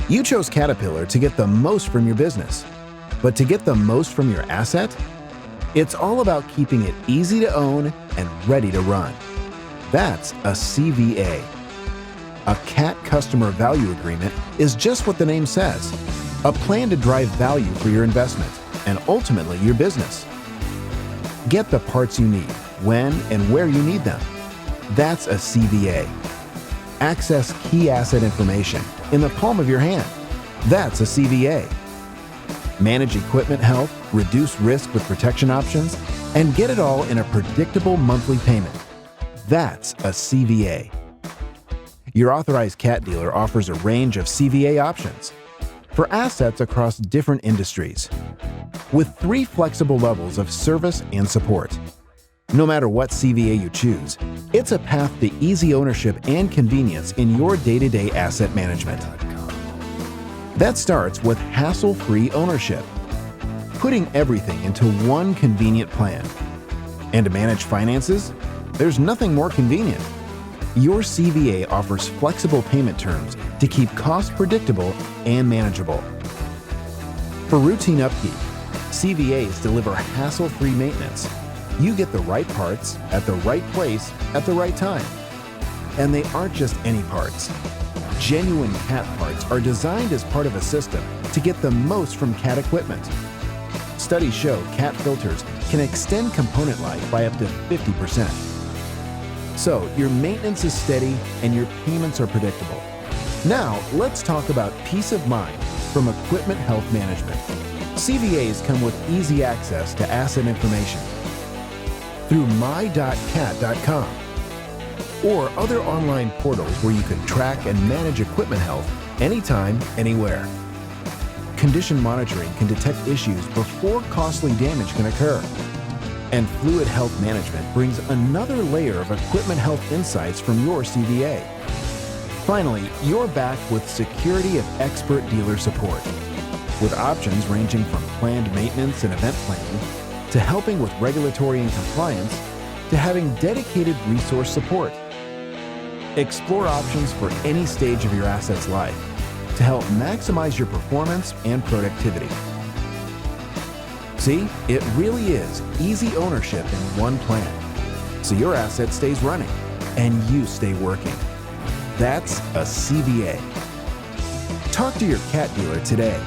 You chose Caterpillar to get the most from your business. But to get the most from your asset, it's all about keeping it easy to own and ready to run. That's a CVA. A CAT Customer Value Agreement is just what the name says, a plan to drive value for your investment and ultimately your business. Get the parts you need, when and where you need them. That's a CVA. Access key asset information in the palm of your hand. That's a CVA. Manage equipment health, reduce risk with protection options, and get it all in a predictable monthly payment. That's a CVA. Your authorized CAT dealer offers a range of CVA options for assets across different industries, with 3 flexible levels of service and support. No matter what CVA you choose, it's a path to easy ownership and convenience in your day-to-day asset management. That starts with hassle-free ownership, putting everything into one convenient plan. And to manage finances, there's nothing more convenient. Your CVA offers flexible payment terms to keep costs predictable and manageable. For routine upkeep, CVAs deliver hassle-free maintenance. You get the right parts at the right place at the right time. And they aren't just any parts. Genuine CAT parts are designed as part of a system to get the most from CAT equipment. Studies show CAT filters can extend component life by up to 50%. So your maintenance is steady and your payments are predictable. Now let's talk about peace of mind from Equipment Health Management. CVAs come with easy access to asset information through my.cat.com or other online portals where you can track and manage equipment health anytime, anywhere. Condition monitoring can detect issues before costly damage can occur. And Fluid Health Management brings another layer of equipment health insights from your CVA. Finally, you're backed with security of expert dealer support, with options ranging from planned maintenance and event planning to helping with regulatory and compliance to having dedicated resource support. Explore options for any stage of your asset's life to help maximize your performance and productivity. See, it really is easy ownership in one plan, so your asset stays running and you stay working. That's a CVA. Talk to your CAT dealer today.